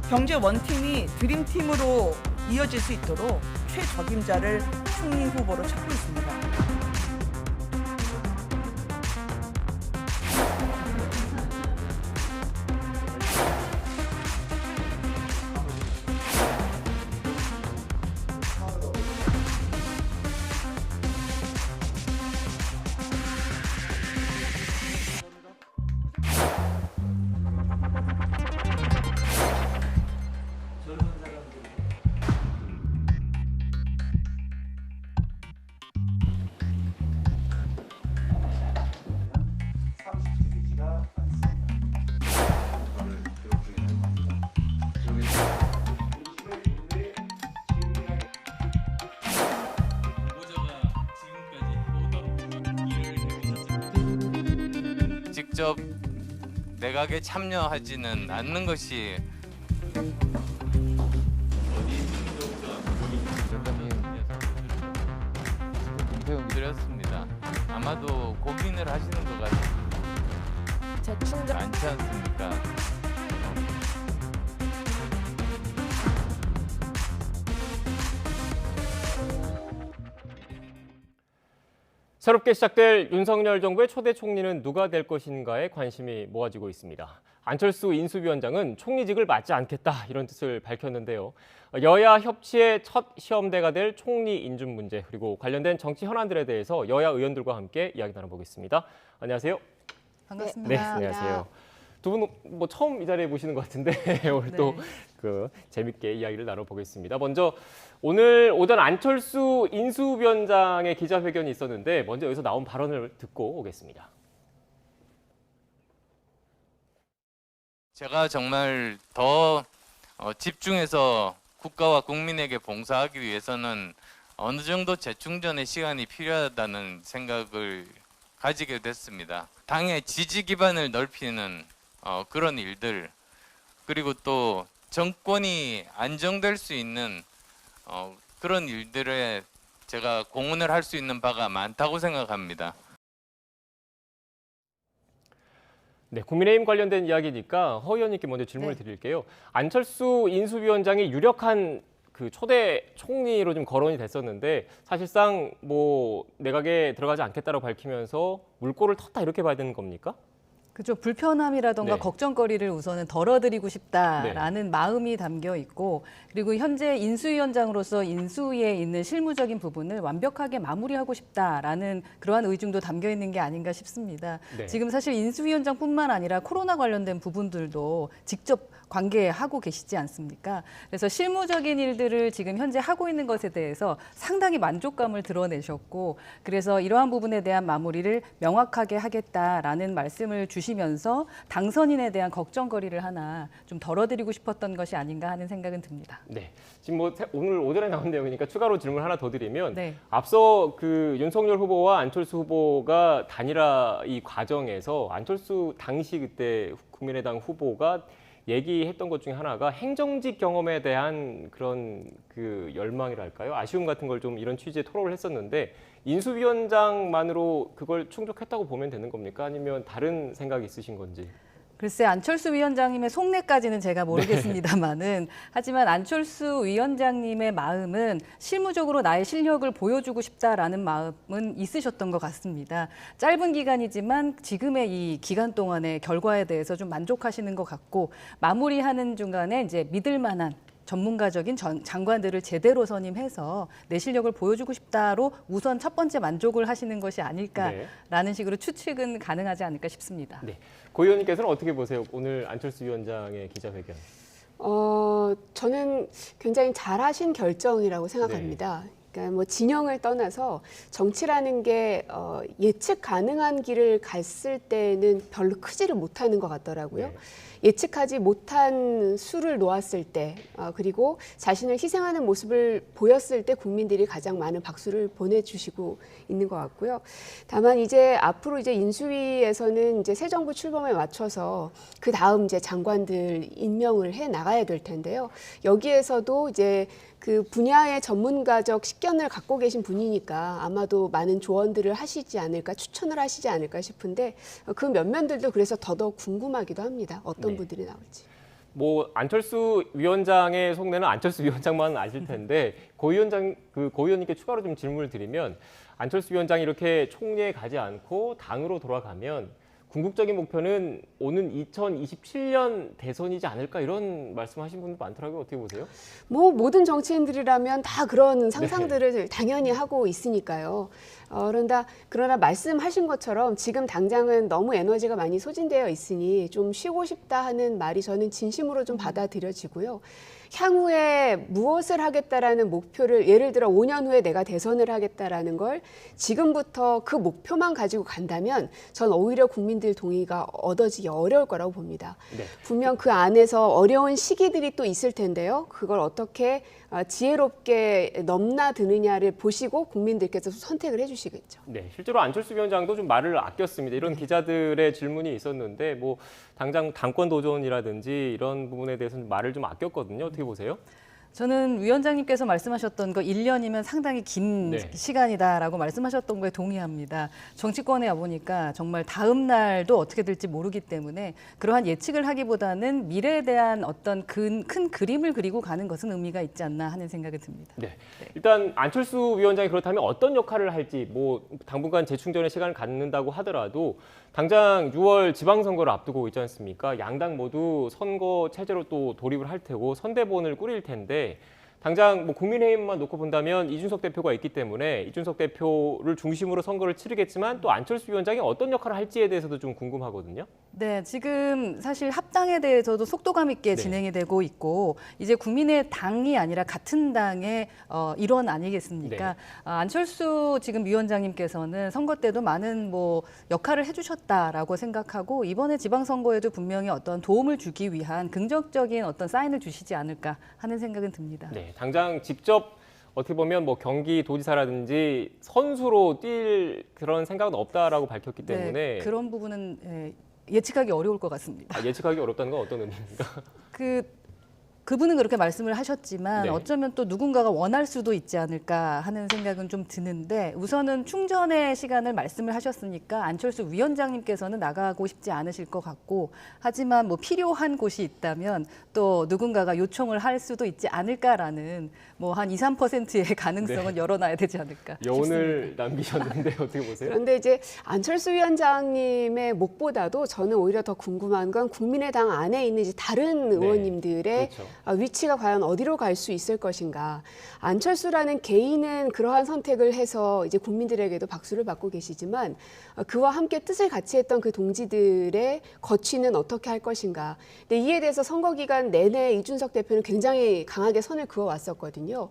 경제 원팀이 드림팀으로 이어질 수 있도록 최적임자를 총리 후보로 찾고 있습니다. 직접 내각에 참여하지는 않는 것이 드렸습니다. 아마도 고민을 하시는 것 같지 않지 않습니까? 새롭게 시작될 윤석열 정부의 초대 총리는 누가 될 것인가에 관심이 모아지고 있습니다. 안철수 인수위원장은 총리직을 맡지 않겠다 이런 뜻을 밝혔는데요. 여야 협치의 첫 시험대가 될 총리 인준 문제 그리고 관련된 정치 현안들에 대해서 여야 의원들과 함께 이야기 나눠보겠습니다. 안녕하세요. 반갑습니다. 네, 안녕하세요. 두 분 뭐 처음 이 자리에 모시는 것 같은데 오늘 또 재밌게 이야기를 나눠보겠습니다. 먼저 오늘 오전 안철수 인수위원장의 기자회견이 있었는데 먼저 여기서 나온 발언을 듣고 오겠습니다. 제가 정말 더 집중해서 국가와 국민에게 봉사하기 위해서는 어느 정도 재충전의 시간이 필요하다는 생각을 가지게 됐습니다. 당의 지지 기반을 넓히는 그런 일들, 그리고 또 정권이 안정될 수 있는 그런 일들에 제가 공헌을 할 수 있는 바가 많다고 생각합니다. 네, 국민의힘 관련된 이야기니까 허 의원님께 먼저 질문을 드릴게요. 안철수 인수위원장이 유력한 그 초대 총리로 좀 거론이 됐었는데 사실상 뭐 내각에 들어가지 않겠다고 밝히면서 물꼬를 텄다 이렇게 봐야 되는 겁니까? 그죠. 불편함이라던가 네. 걱정거리를 우선은 덜어드리고 싶다라는 마음이 담겨 있고, 그리고 현재 인수위원장으로서 인수위에 있는 실무적인 부분을 완벽하게 마무리하고 싶다라는 그러한 의중도 담겨 있는 게 아닌가 싶습니다. 네. 지금 사실 인수위원장뿐만 아니라 코로나 관련된 부분들도 직접 관계하고 계시지 않습니까? 그래서 실무적인 일들을 지금 현재 하고 있는 것에 대해서 상당히 만족감을 드러내셨고, 그래서 이러한 부분에 대한 마무리를 명확하게 하겠다라는 말씀을 주시면서 당선인에 대한 걱정거리를 하나 좀 덜어드리고 싶었던 것이 아닌가 하는 생각은 듭니다. 네. 지금 뭐 오늘 오전에 나온 내용이니까 추가로 질문 하나 더 드리면 네. 앞서 그 윤석열 후보와 안철수 후보가 단일화 이 과정에서 안철수 당시 그때 국민의당 후보가 얘기했던 것 중에 하나가 행정직 경험에 대한 그런 그 열망이랄까요? 아쉬움 같은 걸 좀 이런 취지의 토론을 했었는데 인수위원장만으로 그걸 충족했다고 보면 되는 겁니까? 아니면 다른 생각이 있으신 건지? 글쎄, 안철수 위원장님의 속내까지는 제가 모르겠습니다만은 하지만 안철수 위원장님의 마음은 실무적으로 나의 실력을 보여주고 싶다라는 마음은 있으셨던 것 같습니다. 짧은 기간이지만 지금의 이 기간 동안의 결과에 대해서 좀 만족하시는 것 같고, 마무리하는 중간에 이제 믿을 만한 전문가적인 장관들을 제대로 선임해서 내 실력을 보여주고 싶다로 우선 첫 번째 만족을 하시는 것이 아닐까라는 식으로 추측은 가능하지 않을까 싶습니다. 네. 고 의원님께서는 어떻게 보세요? 오늘 안철수 위원장의 기자회견. 저는 굉장히 잘하신 결정이라고 생각합니다. 그러니까 뭐 진영을 떠나서 정치라는 게 예측 가능한 길을 갔을 때는 별로 크지를 못하는 것 같더라고요. 네. 예측하지 못한 수를 놓았을 때 그리고 자신을 희생하는 모습을 보였을 때 국민들이 가장 많은 박수를 보내주시고 있는 것 같고요. 다만 이제 앞으로 이제 인수위에서는 이제 새 정부 출범에 맞춰서 그 다음 이제 장관들 임명을 해 나가야 될 텐데요. 여기에서도 이제 그 분야의 전문가적 식견을 갖고 계신 분이니까 아마도 많은 조언들을 하시지 않을까, 추천을 하시지 않을까 싶은데 그 면면들도 그래서 더더욱 궁금하기도 합니다. 어떤 네. 분들이 나올지. 뭐 안철수 위원장의 속내는 안철수 위원장만 아실 텐데 고 의원님께 추가로 좀 질문을 드리면 안철수 위원장이 이렇게 총리에 가지 않고 당으로 돌아가면 궁극적인 목표는 오는 2027년 대선이지 않을까 이런 말씀하신 분들 많더라고요. 어떻게 보세요? 뭐 모든 정치인들이라면 다 그런 상상들을 당연히 하고 있으니까요. 그러나 말씀하신 것처럼 지금 당장은 너무 에너지가 많이 소진되어 있으니 좀 쉬고 싶다 하는 말이 저는 진심으로 좀 받아들여지고요. 향후에 무엇을 하겠다라는 목표를 예를 들어 5년 후에 내가 대선을 하겠다라는 걸 지금부터 그 목표만 가지고 간다면 전 오히려 국민들 동의가 얻어지기 어려울 거라고 봅니다. 네. 분명 그 안에서 어려운 시기들이 또 있을 텐데요. 그걸 어떻게 지혜롭게 넘나드느냐를 보시고 국민들께서 선택을 해주시겠죠. 네, 실제로 안철수 위원장도 좀 말을 아꼈습니다. 이런 기자들의 질문이 있었는데 뭐 당장 당권 도전이라든지 이런 부분에 대해서는 말을 좀 아꼈거든요. 어떻게 보세요? 저는 위원장님께서 말씀하셨던 거 1년이면 상당히 긴 네. 시간이다라고 말씀하셨던 거에 동의합니다. 정치권에 와보니까 정말 다음 날도 어떻게 될지 모르기 때문에 그러한 예측을 하기보다는 미래에 대한 어떤 큰 그림을 그리고 가는 것은 의미가 있지 않나 하는 생각이 듭니다. 네. 일단 안철수 위원장이 그렇다면 어떤 역할을 할지 뭐 당분간 재충전의 시간을 갖는다고 하더라도 당장 6월 지방선거를 앞두고 있지 않습니까? 양당 모두 선거 체제로 또 돌입을 할 테고 선대본을 꾸릴 텐데 당장 뭐 국민의힘만 놓고 본다면 이준석 대표가 있기 때문에 이준석 대표를 중심으로 선거를 치르겠지만 또 안철수 위원장이 어떤 역할을 할지에 대해서도 좀 궁금하거든요. 네, 지금 사실 합당에 대해서도 속도감 있게 네. 진행이 되고 있고 이제 국민의 당이 아니라 같은 당의 일원 아니겠습니까? 네. 안철수 지금 위원장님께서는 선거 때도 많은 뭐 역할을 해주셨다라고 생각하고 이번에 지방선거에도 분명히 어떤 도움을 주기 위한 긍정적인 어떤 사인을 주시지 않을까 하는 생각은 듭니다. 네, 당장 직접 어떻게 보면 뭐 경기도지사라든지 선수로 뛸 그런 생각은 없다라고 밝혔기 때문에 네, 그런 부분은 예측하기 어려울 것 같습니다. 예측하기 어렵다는 건 어떤 의미입니까? 그분은 그렇게 말씀을 하셨지만 네. 어쩌면 또 누군가가 원할 수도 있지 않을까 하는 생각은 좀 드는데 우선은 충전의 시간을 말씀을 하셨으니까 안철수 위원장님께서는 나가고 싶지 않으실 것 같고 하지만 뭐 필요한 곳이 있다면 또 누군가가 요청을 할 수도 있지 않을까라는 뭐 한 2, 3%의 가능성은 네. 열어놔야 되지 않을까 여운을 남기셨는데 어떻게 보세요? 그런데 이제 안철수 위원장님의 몫보다도 저는 오히려 더 궁금한 건 국민의당 안에 있는 이제 다른 의원님들의 그렇죠. 위치가 과연 어디로 갈 수 있을 것인가. 안철수라는 개인은 그러한 선택을 해서 이제 국민들에게도 박수를 받고 계시지만 그와 함께 뜻을 같이 했던 그 동지들의 거취는 어떻게 할 것인가. 근데 이에 대해서 선거 기간 내내 이준석 대표는 굉장히 강하게 선을 그어왔었거든요.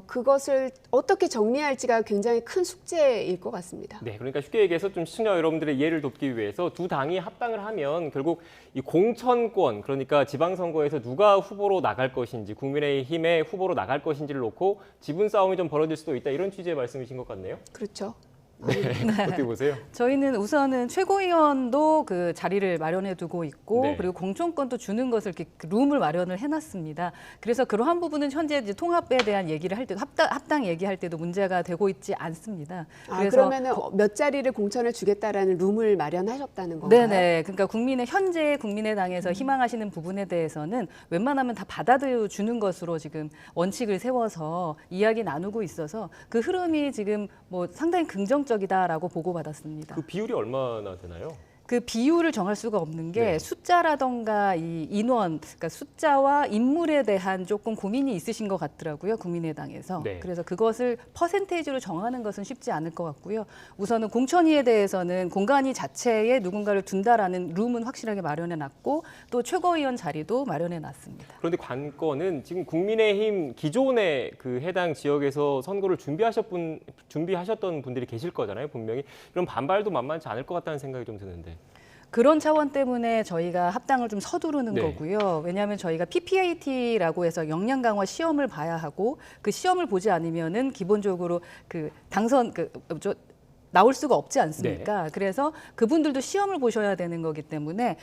그것을 어떻게 정리할지가 굉장히 큰 숙제일 것 같습니다. 네, 그러니까 쉽게 얘기해서 좀 시청자 여러분들의 이해를 돕기 위해서 두 당이 합당을 하면 결국 이 공천권, 그러니까 지방선거에서 누가 후보로 나갈 것인지, 국민의힘의 후보로 나갈 것인지를 놓고 지분 싸움이 좀 벌어질 수도 있다 이런 취지의 말씀이신 것 같네요. 그렇죠. 네, 어떻게 보세요? 저희는 우선은 최고위원도 그 자리를 마련해 두고 있고 네. 그리고 공천권도 주는 것을 이렇게 룸을 마련을 해놨습니다. 그래서 그러한 부분은 현재 이제 통합에 대한 얘기를 할 때도 합당 얘기할 때도 문제가 되고 있지 않습니다. 그러면은 몇 자리를 공천을 주겠다라는 룸을 마련하셨다는 건가요? 네네. 그러니까 현재 국민의당에서 희망하시는 부분에 대해서는 웬만하면 다 받아주는 것으로 지금 원칙을 세워서 이야기 나누고 있어서 그 흐름이 지금 뭐 상당히 긍정적이다라고 보고받았습니다. 그 비율이 얼마나 되나요? 그 비율을 정할 수가 없는 게 네. 숫자라던가 이 인원, 그러니까 숫자와 인물에 대한 조금 고민이 있으신 것 같더라고요, 국민의당에서. 네. 그래서 그것을 퍼센테이지로 정하는 것은 쉽지 않을 것 같고요. 우선은 공천위에 대해서는 공간이 자체에 누군가를 둔다라는 룸은 확실하게 마련해놨고 또 최고위원 자리도 마련해놨습니다. 그런데 관건은 지금 국민의힘 기존의 그 해당 지역에서 선거를 준비하셨던 분들이 계실 거잖아요, 분명히. 이런 반발도 만만치 않을 것 같다는 생각이 좀 드는데. 그런 차원 때문에 저희가 합당을 좀 서두르는 네. 거고요. 왜냐하면 저희가 PPAT라고 해서 역량 강화 시험을 봐야 하고 그 시험을 보지 않으면은 기본적으로 그 당선 나올 수가 없지 않습니까? 네. 그래서 그분들도 시험을 보셔야 되는 거기 때문에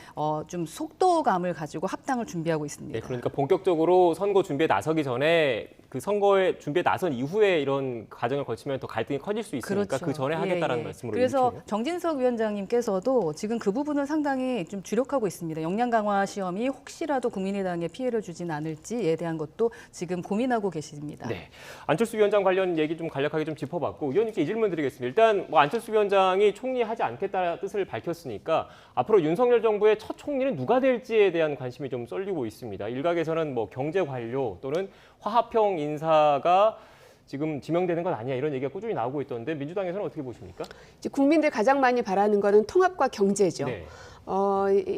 좀 속도감을 가지고 합당을 준비하고 있습니다. 네, 그러니까 본격적으로 선거 준비에 나서기 전에 그 선거에 준비에 나선 이후에 이런 과정을 거치면 더 갈등이 커질 수 있으니까 그 전에 하겠다라는 말씀으로 그래서 일치해요? 정진석 위원장님께서도 지금 그 부분을 상당히 좀 주력하고 있습니다. 역량 강화 시험이 혹시라도 국민의당에 피해를 주진 않을지에 대한 것도 지금 고민하고 계십니다. 네, 안철수 위원장 관련 얘기 좀 간략하게 좀 짚어봤고 의원님께 이 질문 드리겠습니다. 일단 뭐 안철수 위원장이 총리하지 않겠다는 뜻을 밝혔으니까 앞으로 윤석열 정부의 첫 총리는 누가 될지에 대한 관심이 좀 쏠리고 있습니다. 일각에서는 뭐 경제 관료 또는 화합형 인사가 지금 지명되는 건 아니야 이런 얘기가 꾸준히 나오고 있던데 민주당에서는 어떻게 보십니까? 이제 국민들 가장 많이 바라는 거는 통합과 경제죠. 네.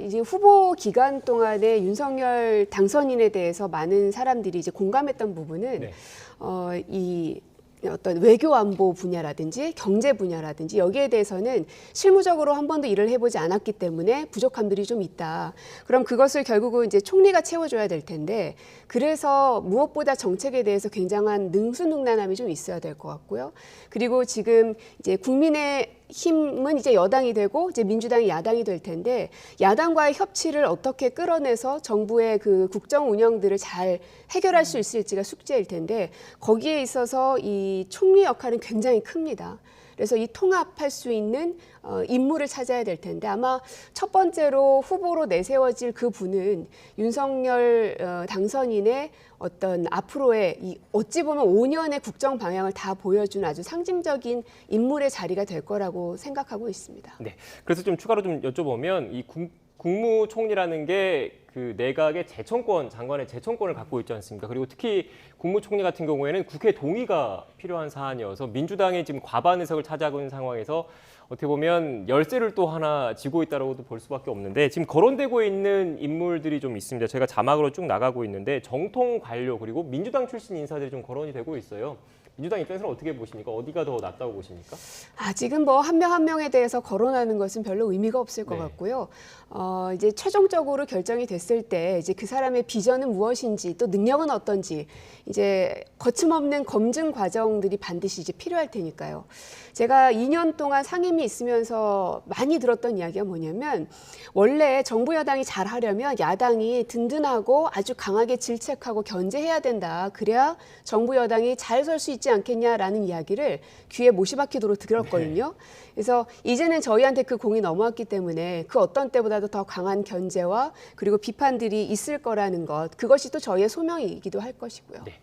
이제 후보 기간 동안에 윤석열 당선인에 대해서 많은 사람들이 이제 공감했던 부분은 네. 이 어떤 외교 안보 분야라든지 경제 분야라든지 여기에 대해서는 실무적으로 한 번도 일을 해보지 않았기 때문에 부족함들이 좀 있다. 그럼 그것을 결국은 이제 총리가 채워줘야 될 텐데 그래서 무엇보다 정책에 대해서 굉장한 능수능란함이 좀 있어야 될 것 같고요. 그리고 지금 이제 국민의힘은 이제 여당이 되고 이제 민주당이 야당이 될 텐데 야당과의 협치를 어떻게 끌어내서 정부의 그 국정 운영들을 잘 해결할 수 있을지가 숙제일 텐데 거기에 있어서 이 총리 역할은 굉장히 큽니다. 그래서 이 통합할 수 있는 인물을 찾아야 될 텐데 아마 첫 번째로 후보로 내세워질 그 분은 윤석열 당선인의 어떤 앞으로의 이 어찌 보면 5년의 국정 방향을 다 보여준 아주 상징적인 인물의 자리가 될 거라고 생각하고 있습니다. 네. 그래서 좀 추가로 좀 여쭤보면 이 국무총리라는 게 그 내각의 재청권, 장관의 재청권을 갖고 있지 않습니까? 그리고 특히 국무총리 같은 경우에는 국회 동의가 필요한 사안이어서 민주당이 지금 과반 의석을 차지하고 있는 상황에서 어떻게 보면 열쇠를 또 하나 쥐고 있다고도 볼 수밖에 없는데 지금 거론되고 있는 인물들이 좀 있습니다. 제가 자막으로 쭉 나가고 있는데 정통 관료 그리고 민주당 출신 인사들이 좀 거론이 되고 있어요. 민주당 입장에서는 어떻게 보십니까? 어디가 더 낫다고 보십니까? 아직은 뭐 한 명 한 명에 대해서 거론하는 것은 별로 의미가 없을 것 네. 같고요. 이제 최종적으로 결정이 됐을 때 이제 그 사람의 비전은 무엇인지 또 능력은 어떤지 이제 거침없는 검증 과정들이 반드시 이제 필요할 테니까요. 제가 2년 동안 상임위 있으면서 많이 들었던 이야기가 뭐냐면 원래 정부 여당이 잘하려면 야당이 든든하고 아주 강하게 질책하고 견제해야 된다. 그래야 정부 여당이 잘 설 수 있지 않겠냐라는 이야기를 귀에 못이 박히도록 들었거든요. 그래서 이제는 저희한테 그 공이 넘어왔기 때문에 그 어떤 때보다도 더 강한 견제와 그리고 비판들이 있을 거라는 것 그것이 또 저희의 소명이기도 할 것이고요. 네.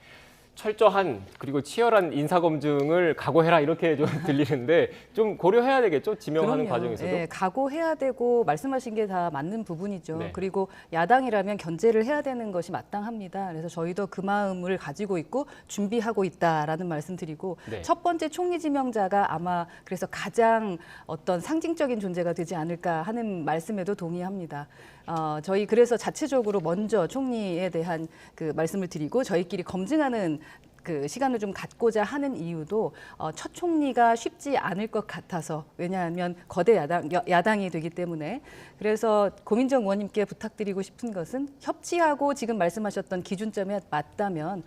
철저한 그리고 치열한 인사 검증을 각오해라 이렇게 좀 들리는데 좀 고려해야 되겠죠? 지명하는 그럼요. 과정에서도. 예, 각오해야 되고 말씀하신 게 다 맞는 부분이죠. 네. 그리고 야당이라면 견제를 해야 되는 것이 마땅합니다. 그래서 저희도 그 마음을 가지고 있고 준비하고 있다라는 말씀드리고 네. 첫 번째 총리 지명자가 아마 그래서 가장 어떤 상징적인 존재가 되지 않을까 하는 말씀에도 동의합니다. 저희 그래서 자체적으로 먼저 총리에 대한 그 말씀을 드리고 저희끼리 검증하는 그 시간을 좀 갖고자 하는 이유도 첫 총리가 쉽지 않을 것 같아서 왜냐하면 거대 야당이 되기 때문에 그래서 고민정 의원님께 부탁드리고 싶은 것은 협치하고 지금 말씀하셨던 기준점에 맞다면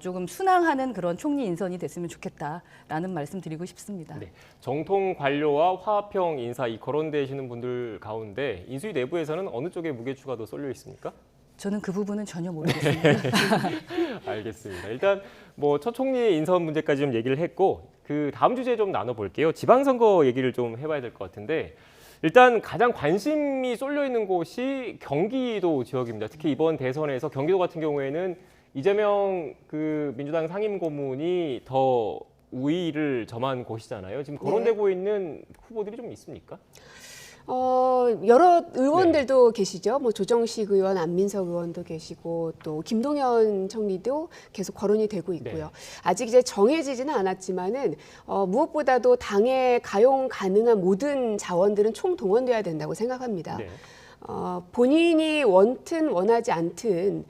조금 순항하는 그런 총리 인선이 됐으면 좋겠다라는 말씀 드리고 싶습니다. 네. 정통 관료와 화합형 인사 이 거론되시는 분들 가운데 인수위 내부에서는 어느 쪽에 무게추가 더 쏠려 있습니까? 저는 그 부분은 전혀 모르겠습니다. 알겠습니다. 일단 뭐 첫 총리 인선 문제까지 좀 얘기를 했고 그 다음 주제 좀 나눠볼게요. 지방선거 얘기를 좀 해봐야 될 것 같은데 일단 가장 관심이 쏠려 있는 곳이 경기도 지역입니다. 특히 이번 대선에서 경기도 같은 경우에는 이재명 그 민주당 상임고문이 더 우위를 점한 곳이잖아요. 지금 거론되고 있는 후보들이 좀 있습니까? 여러 의원들도 계시죠. 뭐 조정식 의원, 안민석 의원도 계시고 또 김동연 총리도 계속 거론이 되고 있고요. 아직 이제 정해지지는 않았지만은 무엇보다도 당에 가용 가능한 모든 자원들은 총동원돼야 된다고 생각합니다. 네. 본인이 원튼 원하지 않든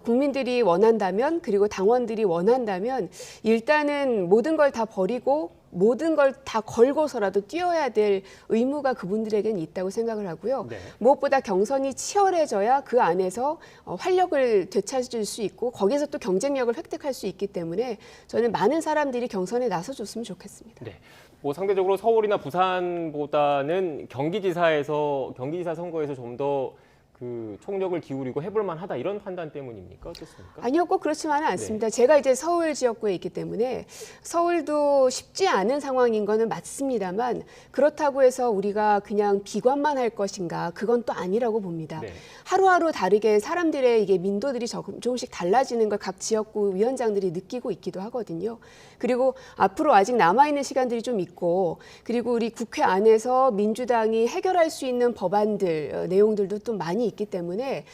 국민들이 원한다면 그리고 당원들이 원한다면 일단은 모든 걸 다 버리고 모든 걸 다 걸고서라도 뛰어야 될 의무가 그분들에게는 있다고 생각을 하고요. 네. 무엇보다 경선이 치열해져야 그 안에서 활력을 되찾을 수 있고 거기서 또 경쟁력을 획득할 수 있기 때문에 저는 많은 사람들이 경선에 나서줬으면 좋겠습니다. 네. 뭐 상대적으로 서울이나 부산보다는 경기지사 선거에서 좀 더 그 총력을 기울이고 해볼 만하다 이런 판단 때문입니까? 어떻습니까? 아니요, 꼭 그렇지만은 않습니다. 제가 이제 서울 지역구에 있기 때문에 서울도 쉽지 않은 상황인 거는 맞습니다만 그렇다고 해서 우리가 그냥 비관만 할 것인가 그건 또 아니라고 봅니다. 네. 하루하루 다르게 사람들의 이게 민도들이 조금씩 달라지는 걸 각 지역구 위원장들이 느끼고 있기도 하거든요. 그리고 앞으로 아직 남아있는 시간들이 좀 있고 그리고 우리 국회 안에서 민주당이 해결할 수 있는 법안들 내용들도 또 많이 있기 때문에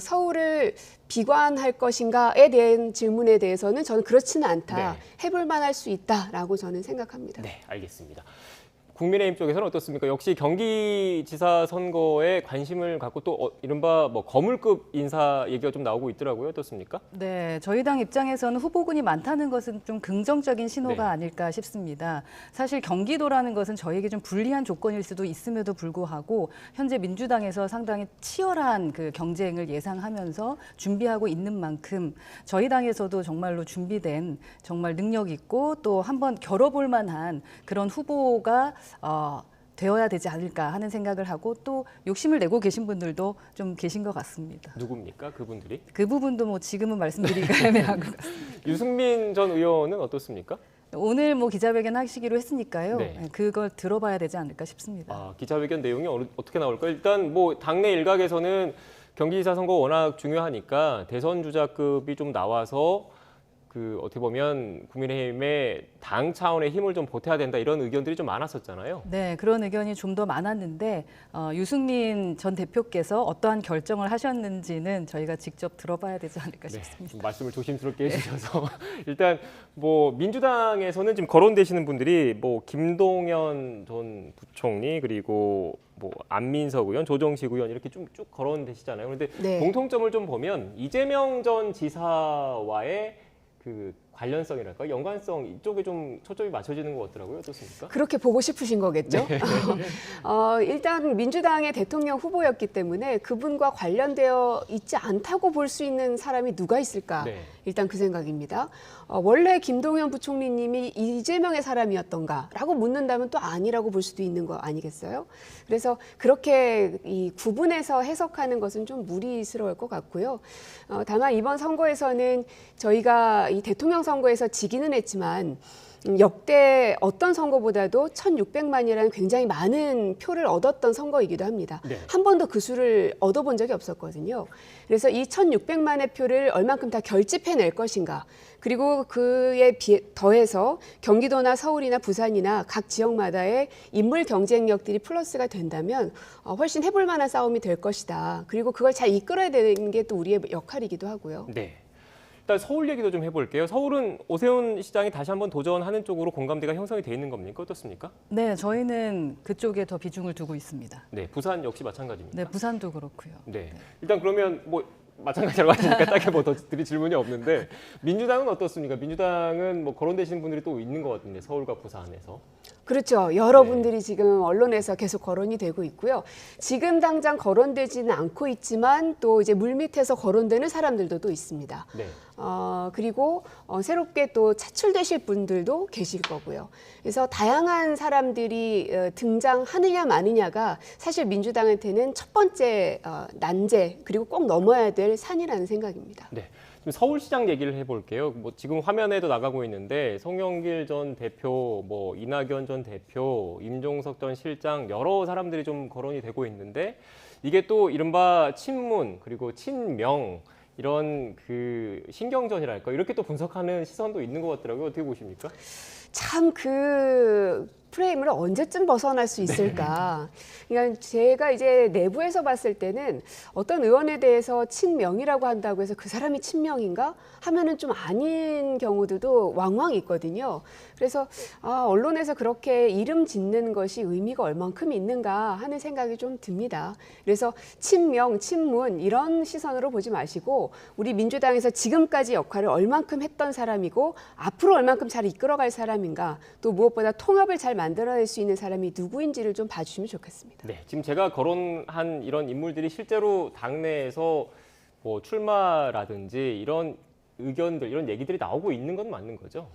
서울을 비관할 것인가에 대한 질문에 대해서는 저는 그렇지는 않다. 네. 해볼 만할 수 있다라고 저는 생각합니다. 네, 알겠습니다. 국민의힘 쪽에서는 어떻습니까? 역시 경기지사 선거에 관심을 갖고 또 이른바 뭐 거물급 인사 얘기가 좀 나오고 있더라고요. 어떻습니까? 네, 저희 당 입장에서는 후보군이 많다는 것은 좀 긍정적인 신호가 네. 아닐까 싶습니다. 사실 경기도라는 것은 저에게 좀 불리한 조건일 수도 있음에도 불구하고 현재 민주당에서 상당히 치열한 그 경쟁을 예상하면서 준비하고 있는 만큼 저희 당에서도 정말로 준비된 정말 능력 있고 또 한번 겨뤄볼 만한 그런 후보가 되어야 되지 않을까 하는 생각을 하고 또 욕심을 내고 계신 분들도 좀 계신 것 같습니다. 누굽니까? 그분들이? 그 부분도 뭐 지금은 말씀드리기가 애매한 것 같습니다. 유승민 전 의원은 어떻습니까? 오늘 뭐 기자회견 하시기로 했으니까요. 네. 그걸 들어봐야 되지 않을까 싶습니다. 기자회견 내용이 어떻게 나올까요? 일단 뭐 당내 일각에서는 경기지사 선거 워낙 중요하니까 대선 주자급이 좀 나와서 그 어떻게 보면 국민의힘의 당 차원의 힘을 좀 보태야 된다 이런 의견들이 좀 많았었잖아요. 네, 그런 의견이 좀 더 많았는데 유승민 전 대표께서 어떠한 결정을 하셨는지는 저희가 직접 들어봐야 되지 않을까 싶습니다. 좀 말씀을 조심스럽게 해주셔서 일단 뭐 민주당에서는 지금 거론되시는 분들이 뭐 김동연 전 부총리 그리고 뭐 안민석 의원, 조정식 의원 이렇게 쭉 거론되시잖아요. 그런데 네. 공통점을 좀 보면 이재명 전 지사와의 그 관련성이랄까 연관성 이쪽에 좀 초점이 맞춰지는 것 같더라고요. 어떻습니까? 그렇게 보고 싶으신 거겠죠? 일단 민주당의 대통령 후보였기 때문에 그분과 관련되어 있지 않다고 볼 수 있는 사람이 누가 있을까? 네. 일단 그 생각입니다. 원래 김동연 부총리님이 이재명의 사람이었던가라고 묻는다면 또 아니라고 볼 수도 있는 거 아니겠어요? 그래서 그렇게 이 구분해서 해석하는 것은 좀 무리스러울 것 같고요. 다만 이번 선거에서는 저희가 이 대통령 선거에서 지기는 했지만 역대 어떤 선거보다도 1,600만이라는 굉장히 많은 표를 얻었던 선거이기도 합니다. 네. 한 번도 그 수를 얻어본 적이 없었거든요. 그래서 이 1,600만의 표를 얼만큼 다 결집해낼 것인가. 그리고 그에 더해서 경기도나 서울이나 부산이나 각 지역마다의 인물 경쟁력들이 플러스가 된다면 훨씬 해볼 만한 싸움이 될 것이다. 그리고 그걸 잘 이끌어야 되는 게 또 우리의 역할이기도 하고요. 네. 일단 서울 얘기도 좀 해볼게요. 서울은 오세훈 시장이 다시 한번 도전하는 쪽으로 공감대가 형성이 돼 있는 겁니까? 어떻습니까? 네, 저희는 그쪽에 더 비중을 두고 있습니다. 네, 부산 역시 마찬가지입니다. 네, 부산도 그렇고요. 네. 일단 그러면 뭐 마찬가지라고 하시니까 딱히 뭐 더 드릴 질문이 없는데 민주당은 어떻습니까? 민주당은 뭐 거론되시는 분들이 또 있는 것 같은데 서울과 부산에서. 그렇죠. 여러분들이 지금 언론에서 계속 거론이 되고 있고요. 지금 당장 거론되지는 않고 있지만 또 이제 물밑에서 거론되는 사람들도 또 있습니다. 네. 그리고 새롭게 또 차출되실 분들도 계실 거고요. 그래서 다양한 사람들이 등장하느냐 마느냐가 사실 민주당한테는 첫 번째 난제 그리고 꼭 넘어야 될 산이라는 생각입니다. 네. 좀 서울시장 얘기를 해볼게요. 뭐 지금 화면에도 나가고 있는데 송영길 전 대표, 뭐 이낙연 전 대표, 임종석 전 실장 여러 사람들이 좀 거론이 되고 있는데 이게 또 이른바 친문 그리고 친명 이런 그 신경전이랄까 이렇게 또 분석하는 시선도 있는 것 같더라고요. 어떻게 보십니까? 참 그 프레임을 언제쯤 벗어날 수 있을까? 그러니까 제가 이제 내부에서 봤을 때는 어떤 의원에 대해서 친명이라고 한다고 해서 그 사람이 친명인가 하면은 좀 아닌 경우들도 왕왕 있거든요. 그래서 언론에서 그렇게 이름 짓는 것이 의미가 얼만큼 있는가 하는 생각이 좀 듭니다. 그래서 친명, 친문 이런 시선으로 보지 마시고 우리 민주당에서 지금까지 역할을 얼만큼 했던 사람이고 앞으로 얼만큼 잘 이끌어갈 사람인가 또 무엇보다 통합을 잘 만들어낼 수 있는 사람이 누구인지를 좀 봐주시면 좋겠습니다. 네, 지금 제가 거론한 이런 인물들이 실제로 당내에서 뭐 출마라든지 이런 의견들, 이런 얘기들이 나오고 있는 건 맞는 거죠?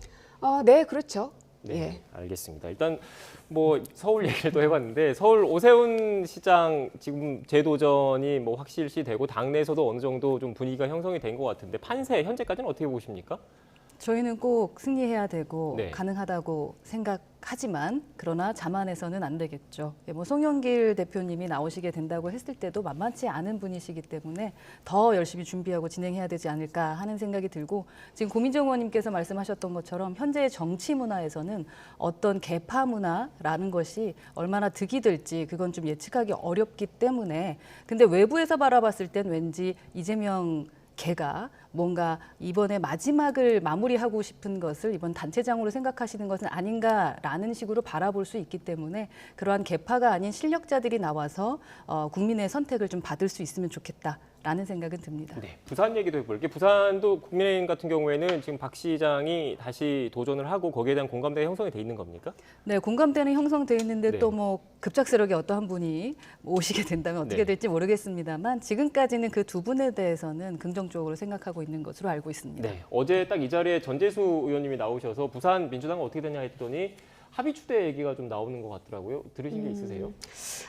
네, 그렇죠. 네, 예. 알겠습니다. 일단 뭐 서울 얘기를 또 해봤는데 서울 오세훈 시장 지금 재도전이 뭐 확실시되고 당내에서도 어느 정도 좀 분위기가 형성이 된 것 같은데 판세 현재까지는 어떻게 보십니까? 저희는 꼭 승리해야 되고 네. 가능하다고 생각하지만 그러나 자만해서는 안 되겠죠. 뭐 송영길 대표님이 나오시게 된다고 했을 때도 만만치 않은 분이시기 때문에 더 열심히 준비하고 진행해야 되지 않을까 하는 생각이 들고 지금 고민정 의원님께서 말씀하셨던 것처럼 현재의 정치 문화에서는 어떤 계파 문화라는 것이 얼마나 득이 될지 그건 좀 예측하기 어렵기 때문에 근데 외부에서 바라봤을 땐 왠지 이재명 개가 뭔가 이번에 마지막을 마무리하고 싶은 것을 이번 단체장으로 생각하시는 것은 아닌가라는 식으로 바라볼 수 있기 때문에 그러한 계파가 아닌 실력자들이 나와서 국민의 선택을 좀 받을 수 있으면 좋겠다라는 생각은 듭니다. 네, 부산 얘기도 해볼게요. 부산도 국민의힘 같은 경우에는 지금 박 시장이 다시 도전을 하고 거기에 대한 공감대가 형성이 돼 있는 겁니까? 네, 공감대는 형성돼 있는데 네. 또 뭐 급작스럽게 어떠한 분이 오시게 된다면 어떻게 네. 될지 모르겠습니다만 지금까지는 그 두 분에 대해서는 긍정적으로 생각하고 있는 것으로 알고 있습니다. 네, 어제 딱 이 자리에 전재수 의원님이 나오셔서 부산 민주당은 어떻게 되냐 했더니 합의 추대 얘기가 좀 나오는 것 같더라고요. 들으신 게 있으세요?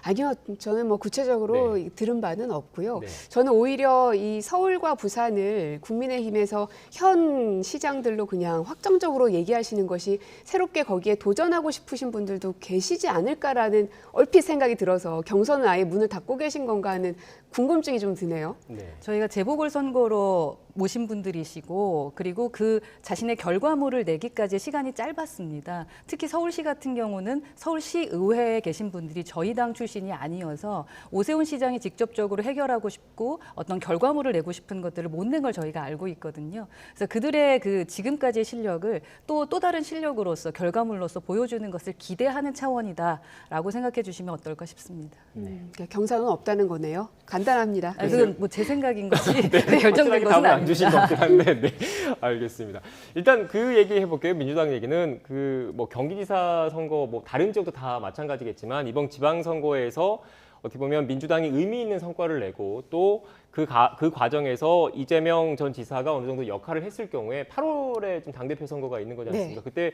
아니요, 저는 뭐 구체적으로 들은 바는 없고요. 네. 저는 오히려 이 서울과 부산을 국민의힘에서 현 시장들로 그냥 확정적으로 얘기하시는 것이 새롭게 거기에 도전하고 싶으신 분들도 계시지 않을까라는 얼핏 생각이 들어서 경선은 아예 문을 닫고 계신 건가 하는 궁금증이 좀 드네요. 네. 저희가 재보궐선거로 모신 분들이시고 그리고 그 자신의 결과물을 내기까지 시간이 짧았습니다. 특히 서울시 같은 경우는 서울시 의회에 계신 분들이 저희 당 출신이 아니어서 오세훈 시장이 직접적으로 해결하고 싶고 어떤 결과물을 내고 싶은 것들을 못 낸 걸 저희가 알고 있거든요. 그래서 그들의 그 지금까지의 실력을 또 다른 실력으로서 결과물로서 보여주는 것을 기대하는 차원이다라고 생각해 주시면 어떨까 싶습니다. 그러니까 경선은 없다는 거네요. 간단합니다. 아니, 그건 뭐 제 생각인 것이 결정된 확실하게 것은 답을 안 아닙니다. 주신 것 같긴 한데, 네, 알겠습니다. 일단 그 얘기 해볼게요. 민주당 얘기는 그 뭐 경기지사 선거, 뭐 다른 지역도 다 마찬가지겠지만 이번 지방선거에서 어떻게 보면 민주당이 의미 있는 성과를 내고 또 그 과정에서 이재명 전 지사가 어느 정도 역할을 했을 경우에 8월에 좀 당대표 선거가 있는 거지 않습니까? 네. 그때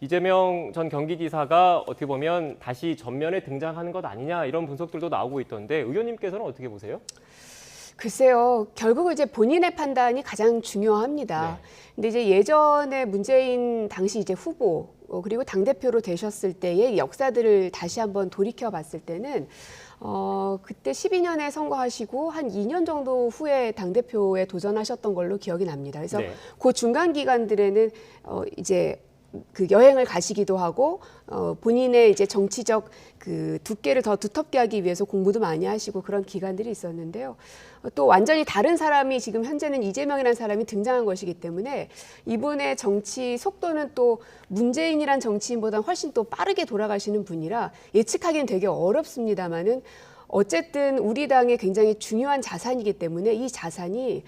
이재명 전 경기지사가 어떻게 보면 다시 전면에 등장하는 것 아니냐 이런 분석들도 나오고 있던데 의원님께서는 어떻게 보세요? 글쎄요, 결국 이제 본인의 판단이 가장 중요합니다. 네. 근데 이제 예전에 문재인 당시 이제 후보 그리고 당대표로 되셨을 때의 역사들을 다시 한번 돌이켜 봤을 때는 그때 12년에 선거하시고 한 2년 정도 후에 당대표에 도전하셨던 걸로 기억이 납니다. 그래서 네. 그 중간 기간들에는 이제 그 여행을 가시기도 하고 본인의 이제 정치적 그 두께를 더 두텁게 하기 위해서 공부도 많이 하시고 그런 기간들이 있었는데요. 또 완전히 다른 사람이 지금 현재는 이재명이라는 사람이 등장한 것이기 때문에 이분의 정치 속도는 또 문재인이란 정치인보다 훨씬 또 빠르게 돌아가시는 분이라 예측하기는 되게 어렵습니다만은 어쨌든 우리 당의 굉장히 중요한 자산이기 때문에 이 자산이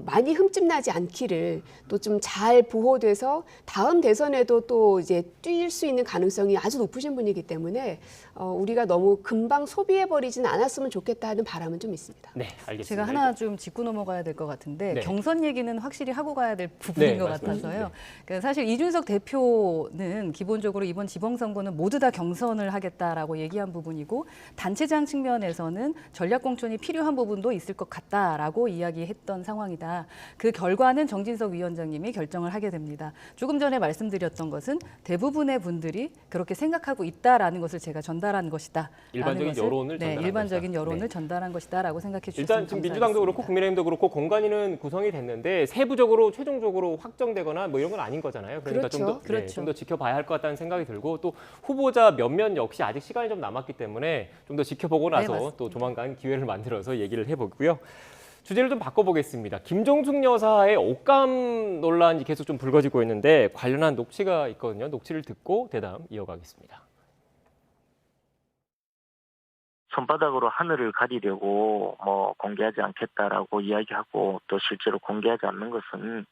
많이 흠집나지 않기를 또 좀 잘 보호돼서 다음 대선에도 또 이제 뛸 수 있는 가능성이 아주 높으신 분이기 때문에 우리가 너무 금방 소비해버리진 않았으면 좋겠다 하는 바람은 좀 있습니다. 네, 알겠습니다. 제가 하나 좀 짚고 넘어가야 될 것 같은데 네. 경선 얘기는 확실히 하고 가야 될 부분인 네, 것 말씀하시죠. 같아서요. 네. 그러니까 사실 이준석 대표는 기본적으로 이번 지방선거는 모두 다 경선을 하겠다라고 얘기한 부분이고 단체장 측면에서는 전략공천이 필요한 부분도 있을 것 같다라고 이야기했던 상황이다. 그 결과는 정진석 위원장님이 결정을 하게 됩니다. 조금 전에 말씀드렸던 것은 대부분의 분들이 그렇게 생각하고 있다라는 것을 제가 전달한 것이다. 일반적인 여론을 전달한 일반적인 것이다. 여론을 네. 전달한 것이다라고 생각해 주시면 일단 지금 민주당도 그렇고 국민의힘도 그렇고 공관위는 구성이 됐는데 세부적으로 최종적으로 확정되거나 뭐 이런 건 아닌 거잖아요. 그러니까 그렇죠. 좀 더 지켜봐야 할 것 같다는 생각이 들고 또 후보자 몇몇 역시 아직 시간이 좀 남았기 때문에 좀 더 지켜보고 나서 맞습니다. 또 조만간 기회를 만들어서 얘기를 해보고요. 주제를 좀 바꿔보겠습니다. 김종숙 여사의 옷감 논란이 계속 좀 불거지고 있는데 관련한 녹취가 있거든요. 녹취를 듣고 대담 이어가겠습니다. 손바닥으로 하늘을 가리려고 공개하지 않겠다라고 이야기하고 또 실제로 공개하지 않는 것은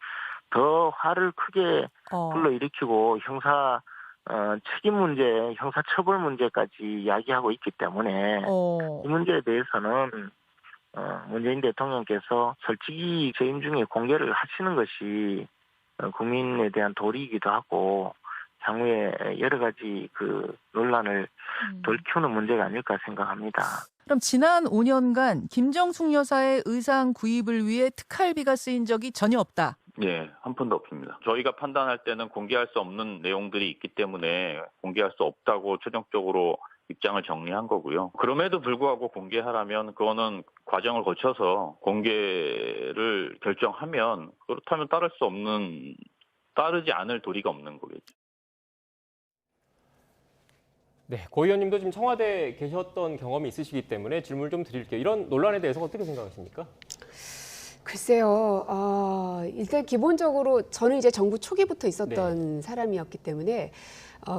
더 화를 크게 불러일으키고 형사 책임 문제, 형사 처벌 문제까지 이야기하고 있기 때문에 이 문제에 대해서는 문재인 대통령께서 솔직히 재임 중에 공개를 하시는 것이 국민에 대한 도리이기도 하고 향후에 여러 가지 그 논란을 덜 키우는 문제가 아닐까 생각합니다. 그럼 지난 5년간 김정숙 여사의 의상 구입을 위해 특활비가 쓰인 적이 전혀 없다. 예, 한 푼도 없습니다. 저희가 판단할 때는 공개할 수 없는 내용들이 있기 때문에 공개할 수 없다고 최종적으로 입장을 정리한 거고요. 그럼에도 불구하고 공개하라면 그거는 과정을 거쳐서 공개를 결정하면 그렇다면 따르지 않을 도리가 없는 거겠죠. 네, 고 의원님도 지금 청와대에 계셨던 경험이 있으시기 때문에 질문을 좀 드릴게요. 이런 논란에 대해서 어떻게 생각하십니까? 글쎄요. 일단 기본적으로 저는 이제 정부 초기부터 있었던 사람이었기 때문에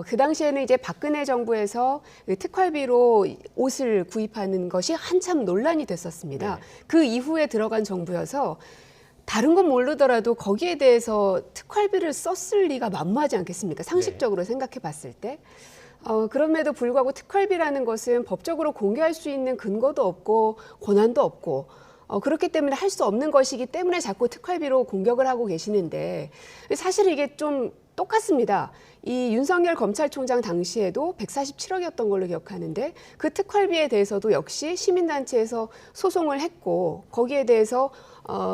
그 당시에는 이제 박근혜 정부에서 특활비로 옷을 구입하는 것이 한참 논란이 됐었습니다. 네. 그 이후에 들어간 정부여서 다른 건 모르더라도 거기에 대해서 특활비를 썼을 리가 만무하지 않겠습니까? 상식적으로 생각해 봤을 때. 그럼에도 불구하고 특활비라는 것은 법적으로 공개할 수 있는 근거도 없고 권한도 없고 그렇기 때문에 할 수 없는 것이기 때문에 자꾸 특활비로 공격을 하고 계시는데 사실 이게 좀 똑같습니다. 이 윤석열 검찰총장 당시에도 147억이었던 걸로 기억하는데 그 특활비에 대해서도 역시 시민단체에서 소송을 했고 거기에 대해서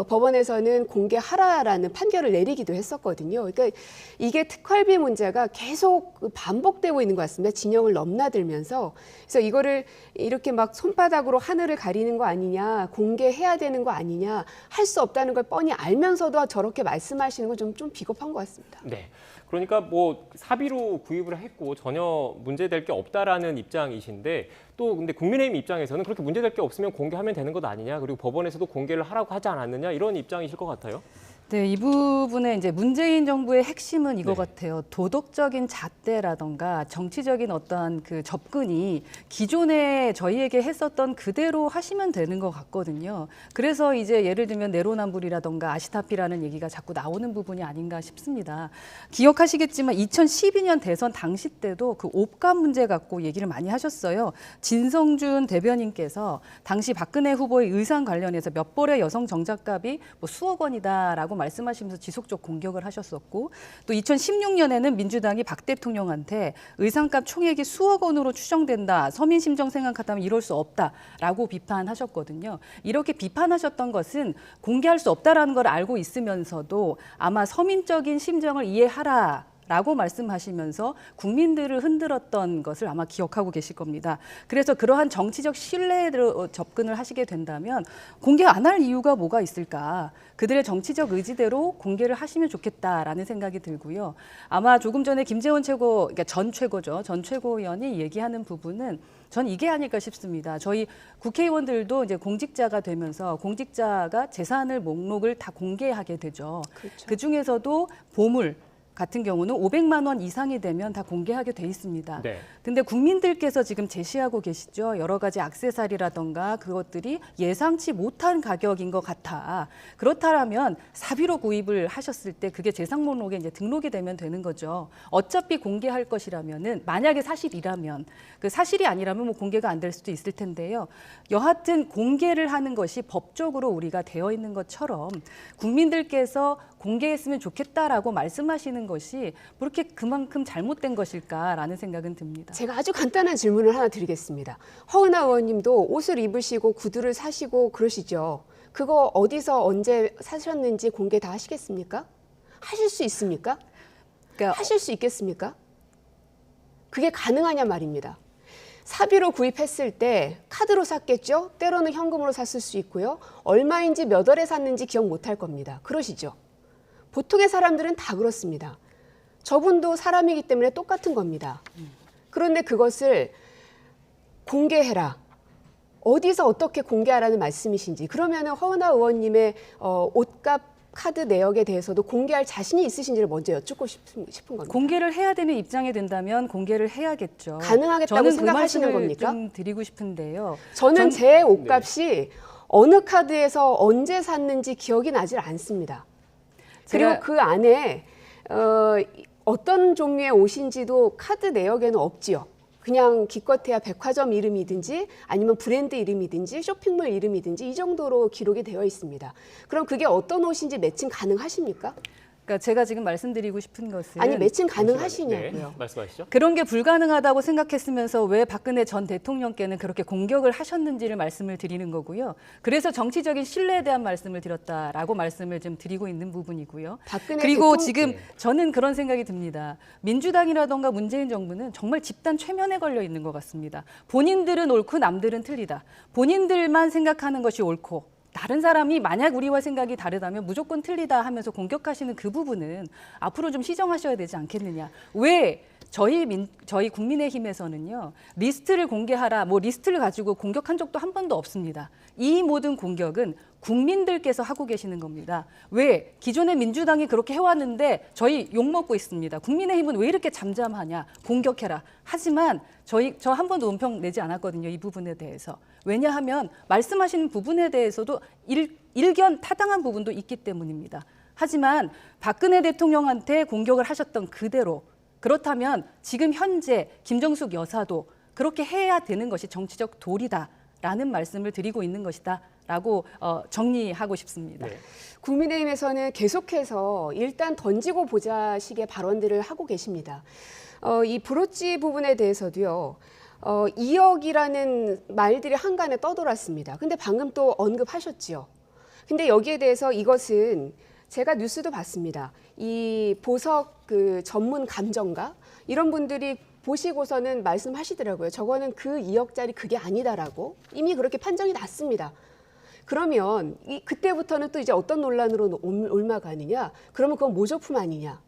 법원에서는 공개하라라는 판결을 내리기도 했었거든요. 그러니까 이게 특활비 문제가 계속 반복되고 있는 것 같습니다. 진영을 넘나들면서. 그래서 이거를 이렇게 막 손바닥으로 하늘을 가리는 거 아니냐, 공개해야 되는 거 아니냐, 할 수 없다는 걸 뻔히 알면서도 저렇게 말씀하시는 건 좀 비겁한 것 같습니다. 네. 그러니까 뭐 사비로 구입을 했고 전혀 문제될 게 없다라는 입장이신데 또 근데 국민의힘 입장에서는 그렇게 문제될 게 없으면 공개하면 되는 것 아니냐 그리고 법원에서도 공개를 하라고 하지 않았느냐 이런 입장이실 것 같아요. 네, 이 부분에 이제 문재인 정부의 핵심은 이거 네. 같아요. 도덕적인 잣대라던가 정치적인 어떠한 그 접근이 기존에 저희에게 했었던 그대로 하시면 되는 것 같거든요. 그래서 이제 예를 들면 내로남불이라던가 아시타피라는 얘기가 자꾸 나오는 부분이 아닌가 싶습니다. 기억하시겠지만 2012년 대선 당시 때도 그 옷감 문제 갖고 얘기를 많이 하셨어요. 진성준 대변인께서 당시 박근혜 후보의 의상 관련해서 몇 벌의 여성 정장값이 뭐 수억 원이다라고 말씀하시면서 지속적 공격을 하셨었고 또 2016년에는 민주당이 박 대통령한테 의상값 총액이 수억 원으로 추정된다. 서민 심정 생각하다면 이럴 수 없다라고 비판하셨거든요. 이렇게 비판하셨던 것은 공개할 수 없다라는 걸 알고 있으면서도 아마 서민적인 심정을 이해하라. 라고 말씀하시면서 국민들을 흔들었던 것을 아마 기억하고 계실 겁니다. 그래서 그러한 정치적 신뢰로 접근을 하시게 된다면 공개 안 할 이유가 뭐가 있을까? 그들의 정치적 의지대로 공개를 하시면 좋겠다라는 생각이 들고요. 아마 조금 전에 김재원 최고, 그러니까 전 최고죠. 전 최고위원이 얘기하는 부분은 전 이게 아닐까 싶습니다. 저희 국회의원들도 이제 공직자가 되면서 공직자가 재산을 목록을 다 공개하게 되죠. 그렇죠. 그 중에서도 보물 같은 경우는 500만 원 이상이 되면 다 공개하게 돼 있습니다. 네. 근데 국민들께서 지금 제시하고 계시죠. 여러 가지 액세서리라던가 그것들이 예상치 못한 가격인 것 같아. 그렇다면 사비로 구입을 하셨을 때 그게 재산 목록에 이제 등록이 되면 되는 거죠. 어차피 공개할 것이라면은 만약에 사실이라면 그 사실이 아니라면 뭐 공개가 안 될 수도 있을 텐데요. 여하튼 공개를 하는 것이 법적으로 우리가 되어 있는 것처럼 국민들께서 공개했으면 좋겠다라고 말씀하시는 것이 그렇게 그만큼 잘못된 것일까라는 생각은 듭니다. 제가 아주 간단한 질문을 하나 드리겠습니다. 허은하 의원님도 옷을 입으시고 구두를 사시고 그러시죠. 그거 어디서 언제 사셨는지 공개 다 하시겠습니까? 하실 수 있습니까? 그러니까 하실 수 있겠습니까? 그게 가능하냐 말입니다. 사비로 구입했을 때 카드로 샀겠죠? 때로는 현금으로 샀을 수 있고요. 얼마인지 몇 월에 샀는지 기억 못할 겁니다. 그러시죠? 보통의 사람들은 다 그렇습니다. 저분도 사람이기 때문에 똑같은 겁니다. 그런데 그것을 공개해라. 어디서 어떻게 공개하라는 말씀이신지. 그러면 허은하 의원님의 옷값 카드 내역에 대해서도 공개할 자신이 있으신지를 먼저 여쭙고 싶은 겁니다. 공개를 해야 되는 입장이 된다면 공개를 해야겠죠. 가능하겠다고 저는 생각하시는 그 말씀을 겁니까? 좀 드리고 싶은데요. 저는 제 옷값이 어느 카드에서 언제 샀는지 기억이 나질 않습니다. 그리고 제가 그 안에 어떤 종류의 옷인지도 카드 내역에는 없지요. 그냥 기껏해야 백화점 이름이든지 아니면 브랜드 이름이든지 쇼핑몰 이름이든지 이 정도로 기록이 되어 있습니다. 그럼 그게 어떤 옷인지 매칭 가능하십니까? 그러니까 제가 지금 말씀드리고 싶은 것은 아니 매칭 가능하시냐고요. 네, 말씀하시죠. 그런 게 불가능하다고 생각했으면서 왜 박근혜 전 대통령께는 그렇게 공격을 하셨는지를 말씀을 드리는 거고요. 그래서 정치적인 신뢰에 대한 말씀을 드렸다라고 말씀을 좀 드리고 있는 부분이고요. 박근혜 그리고 대통령- 지금 네. 저는 그런 생각이 듭니다. 민주당이라던가 문재인 정부는 정말 집단 최면에 걸려 있는 것 같습니다. 본인들은 옳고 남들은 틀리다. 본인들만 생각하는 것이 옳고 다른 사람이 만약 우리와 생각이 다르다면 무조건 틀리다 하면서 공격하시는 그 부분은 앞으로 좀 시정하셔야 되지 않겠느냐. 왜 저희 국민의힘에서는요. 리스트를 공개하라. 뭐 리스트를 가지고 공격한 적도 한 번도 없습니다. 이 모든 공격은 국민들께서 하고 계시는 겁니다. 왜? 기존의 민주당이 그렇게 해왔는데 저희 욕먹고 있습니다. 국민의힘은 왜 이렇게 잠잠하냐. 공격해라. 하지만 저 한 번도 논평 내지 않았거든요. 이 부분에 대해서. 왜냐하면 말씀하시는 부분에 대해서도 일견 타당한 부분도 있기 때문입니다. 하지만 박근혜 대통령한테 공격을 하셨던 그대로 그렇다면 지금 현재 김정숙 여사도 그렇게 해야 되는 것이 정치적 도리다라는 말씀을 드리고 있는 것이다라고 정리하고 싶습니다. 네. 국민의힘에서는 계속해서 일단 던지고 보자식의 발언들을 하고 계십니다. 이 브로치 부분에 대해서도요. 2억이라는 말들이 한간에 떠돌았습니다. 근데 방금 또 언급하셨지요. 근데 여기에 대해서 이것은 제가 뉴스도 봤습니다. 이 보석 그 전문 감정가 이런 분들이 보시고서는 말씀하시더라고요. 저거는 그 2억짜리 그게 아니다라고 이미 그렇게 판정이 났습니다. 그러면 그때부터는 또 이제 어떤 논란으로 옮아가느냐? 그러면 그건 모조품 아니냐?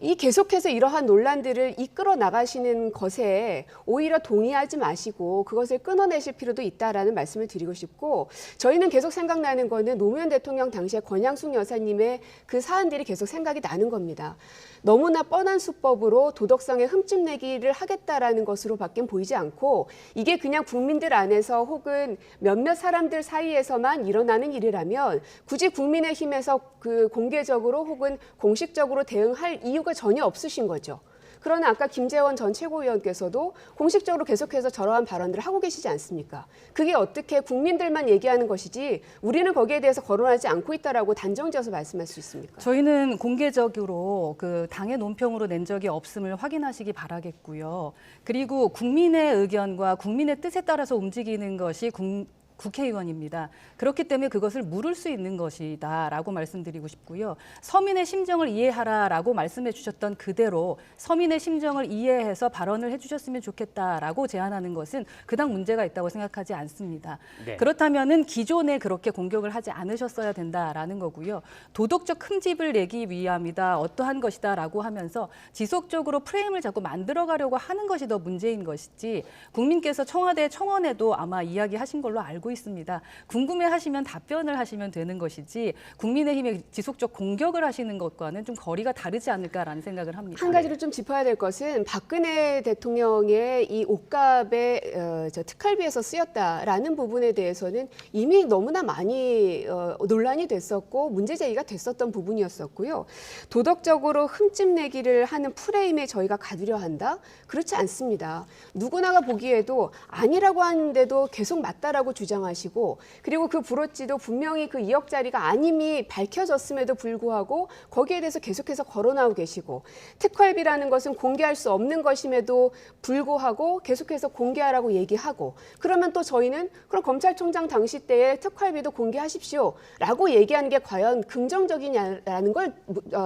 이 계속해서 이러한 논란들을 이끌어 나가시는 것에 오히려 동의하지 마시고 그것을 끊어내실 필요도 있다라는 말씀을 드리고 싶고 저희는 계속 생각나는 거는 노무현 대통령 당시에 권양숙 여사님의 그 사안들이 계속 생각이 나는 겁니다. 너무나 뻔한 수법으로 도덕성에 흠집 내기를 하겠다라는 것으로밖에 보이지 않고 이게 그냥 국민들 안에서 혹은 몇몇 사람들 사이에서만 일어나는 일이라면 굳이 국민의힘에서 그 공개적으로 혹은 공식적으로 대응할 이유가 전혀 없으신 거죠. 그러나 아까 김재원 전 최고위원께서도 공식적으로 계속해서 저러한 발언들을 하고 계시지 않습니까? 그게 어떻게 국민들만 얘기하는 것이지 우리는 거기에 대해서 거론하지 않고 있다라고 단정지어서 말씀할 수 있습니까? 저희는 공개적으로 그 당의 논평으로 낸 적이 없음을 확인하시기 바라겠고요. 그리고 국민의 의견과 국민의 뜻에 따라서 움직이는 것이 국회의원입니다. 그렇기 때문에 그것을 물을 수 있는 것이다라고 말씀드리고 싶고요. 서민의 심정을 이해하라라고 말씀해 주셨던 그대로 서민의 심정을 이해해서 발언을 해주셨으면 좋겠다라고 제안하는 것은 그닥 문제가 있다고 생각하지 않습니다. 네. 그렇다면은 기존에 그렇게 공격을 하지 않으셨어야 된다라는 거고요. 도덕적 흠집을 내기 위함이다, 어떠한 것이다라고 하면서 지속적으로 프레임을 자꾸 만들어가려고 하는 것이 더 문제인 것이지 국민께서 청와대 청원에도 아마 이야기하신 걸로 알고 있습니다. 궁금해하시면 답변을 하시면 되는 것이지 국민의힘에 지속적 공격을 하시는 것과는 좀 거리가 다르지 않을까라는 생각을 합니다. 한 가지를 좀 짚어야 될 것은 박근혜 대통령의 이 옷값에 특활비에서 쓰였다라는 부분에 대해서는 이미 너무나 많이 논란이 됐었고 문제 제기가 됐었던 부분이었었고요. 도덕적으로 흠집 내기를 하는 프레임에 저희가 가두려 한다? 그렇지 않습니다. 누구나가 보기에도 아니라고 하는데도 계속 맞다라고 주장을 주장하시고 그리고 그 브로치도 분명히 그 2억짜리가 아님이 밝혀졌음에도 불구하고 거기에 대해서 계속해서 거론하고 계시고 특활비라는 것은 공개할 수 없는 것임에도 불구하고 계속해서 공개하라고 얘기하고 그러면 또 저희는 그럼 검찰총장 당시 때에 특활비도 공개하십시오라고 얘기하는 게 과연 긍정적이냐라는 걸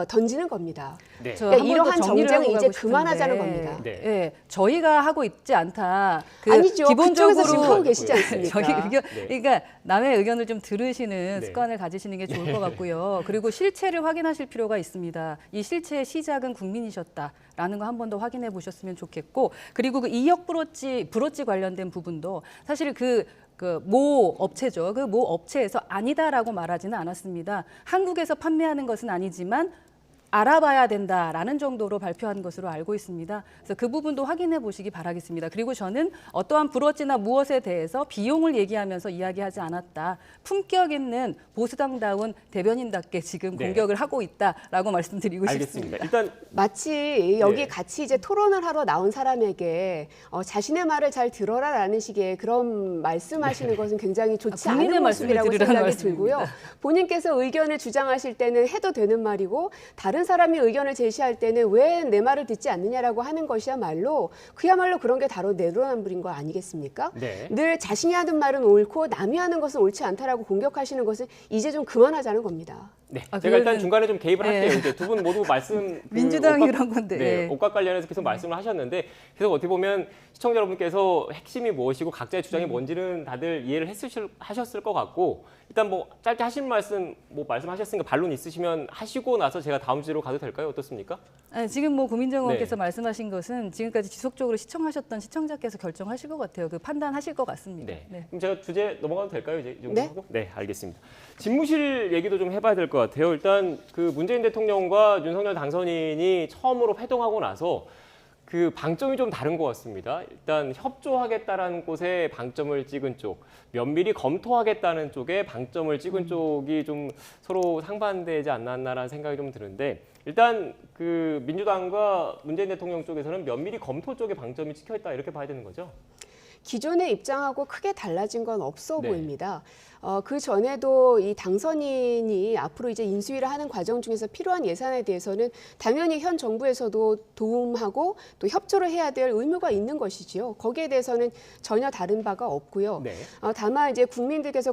던지는 겁니다. 네. 그러니까 이러한 정리를 정쟁은 하고 이제 가고 그만하자는 싶은데, 겁니다. 네. 예, 저희가 하고 있지 않다. 아니죠. 기본적으로 그쪽에서 지금 하고 계시지 않습니까? 저희 의견, 네. 그러니까 남의 의견을 좀 들으시는 네. 습관을 가지시는 게 좋을 것 같고요. 그리고 실체를 확인하실 필요가 있습니다. 이 실체의 시작은 국민이셨다라는 거 한 번 더 확인해 보셨으면 좋겠고, 그리고 그 2억 브로치 관련된 부분도 사실 그 모 업체죠. 그 모 업체에서 아니다라고 말하지는 않았습니다. 한국에서 판매하는 것은 아니지만 알아봐야 된다라는 정도로 발표한 것으로 알고 있습니다. 그래서 그 부분도 확인해 보시기 바라겠습니다. 그리고 저는 어떠한 브로치나 무엇에 대해서 비용을 얘기하면서 이야기하지 않았다. 품격 있는 보수당다운 대변인답게 지금 네. 공격을 하고 있다라고 말씀드리고 알겠습니다. 싶습니다. 일단 마치 여기 네. 같이 이제 토론을 하러 나온 사람에게 자신의 말을 잘 들어라라는 식의 그런 말씀하시는 것은 굉장히 좋지 국민의 않은 말씀을 모습이라고 들으라는 생각이 말씀입니다. 들고요. 본인께서 의견을 주장하실 때는 해도 되는 말이고 다른 사람이 의견을 제시할 때는 왜 내 말을 듣지 않느냐라고 하는 것이야말로 그런 게 바로 내로남불인 거 아니겠습니까? 네. 늘 자신이 하는 말은 옳고 남이 하는 것은 옳지 않다라고 공격하시는 것은 이제 좀 그만하자는 겁니다. 네, 아, 제가 일단 그거는- 중간에 좀 개입을 할게요. 네. 이제 두 분 모두 말씀 민주당이 그런 건데. 네, 예. 옷값 관련해서 계속 말씀을 하셨는데 계속 어떻게 보면 시청자 여러분께서 핵심이 무엇이고 각자의 주장이 뭔지는 다들 이해를 하셨을 것 같고 일단 뭐 짧게 하신 말씀 말씀하셨으니까 반론 있으시면 하시고 나서 제가 다음 주제로 가도 될까요? 어떻습니까? 아니, 지금 뭐 고민정 의원께서 네. 말씀하신 것은 지금까지 지속적으로 시청하셨던 시청자께서 결정하실 것 같아요. 그 판단하실 것 같습니다. 네. 그럼 제가 주제 넘어가도 될까요? 이제 이 정도 네. 하고? 네, 알겠습니다. 집무실 얘기도 좀 해봐야 될 것 같아요. 일단 그 문재인 대통령과 윤석열 당선인이 처음으로 회동하고 나서 그 방점이 좀 다른 것 같습니다. 일단 협조하겠다라는 곳에 방점을 찍은 쪽, 면밀히 검토하겠다는 쪽에 방점을 찍은 쪽이 좀 서로 상반되지 않았나라는 생각이 좀 드는데 일단 그 민주당과 문재인 대통령 쪽에서는 면밀히 검토 쪽에 방점이 찍혀 있다 이렇게 봐야 되는 거죠? 기존의 입장하고 크게 달라진 건 없어 네. 보입니다. 그 전에도 이 당선인이 앞으로 이제 인수위를 하는 과정 중에서 필요한 예산에 대해서는 당연히 현 정부에서도 도움하고 또 협조를 해야 될 의무가 있는 것이지요. 거기에 대해서는 전혀 다른 바가 없고요. 네. 다만 이제 국민들께서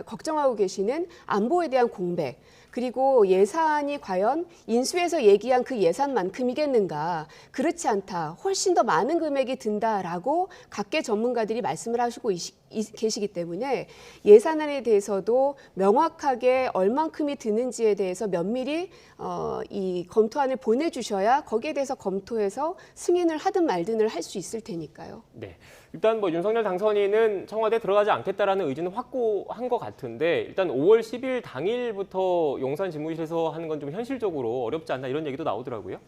걱정하고 계시는 안보에 대한 공백. 그리고 예산이 과연 인수에서 얘기한 그 예산만큼이겠는가. 그렇지 않다. 훨씬 더 많은 금액이 든다라고 각계 전문가들이 말씀을 하시고 계시기 때문에 예산안에 대해서도 명확하게 얼만큼이 드는지에 대해서 면밀히 이 검토안을 보내주셔야 거기에 대해서 검토해서 승인을 하든 말든을 할 수 있을 테니까요. 네. 일단 뭐 윤석열 당선인은 청와대 들어가지 않겠다라는 의지는 확고한 것 같은데 일단 5월 10일 당일부터 용산 집무실에서 하는 건 좀 현실적으로 어렵지 않나 이런 얘기도 나오더라고요.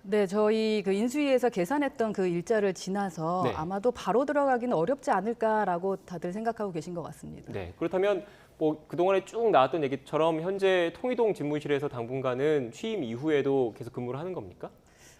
네, 저희 그 인수위에서 계산했던 그 일자를 지나서 네. 아마도 바로 들어가기는 어렵지 않을까라고 다들 생각하고 계신 것 같습니다. 네. 그렇다면 뭐 그동안에 쭉 나왔던 얘기처럼 현재 통일동 집무실에서 당분간은 취임 이후에도 계속 근무를 하는 겁니까?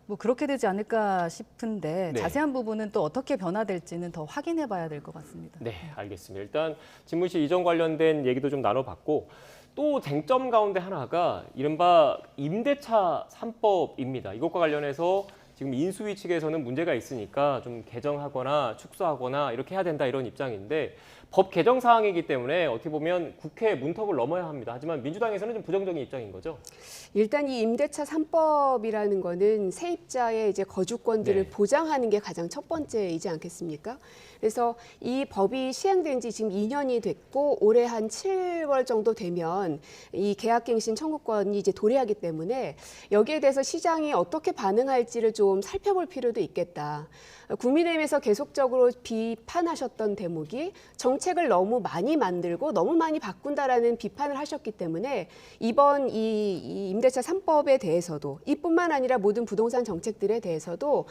뭐 그렇게 되지 않을까 싶은데 네. 자세한 부분은 또 어떻게 변화될지는 더 확인해 봐야 될 것 같습니다. 네, 알겠습니다. 일단 집무실 이전 관련된 얘기도 좀 나눠봤고 또 쟁점 가운데 하나가 이른바 임대차 3법입니다. 이것과 관련해서 지금 인수위 측에서는 문제가 있으니까 좀 개정하거나 축소하거나 이렇게 해야 된다 이런 입장인데 법 개정 사항이기 때문에 어떻게 보면 국회 문턱을 넘어야 합니다. 하지만 민주당에서는 좀 부정적인 입장인 거죠. 일단 이 임대차 3법이라는 거는 세입자의 이제 거주권들을 네. 보장하는 게 가장 첫 번째이지 않겠습니까? 그래서 이 법이 시행된 지 지금 2년이 됐고 올해 한 7월 정도 되면 이 계약갱신 청구권이 이제 도래하기 때문에 여기에 대해서 시장이 어떻게 반응할지를 좀 살펴볼 필요도 있겠다. 국민의힘에서 계속적으로 비판하셨던 대목이 정책을 너무 많이 만들고 너무 많이 바꾼다라는 비판을 하셨기 때문에 이번 이 임대차 3법에 대해서도 이뿐만 아니라 모든 부동산 정책들에 대해서도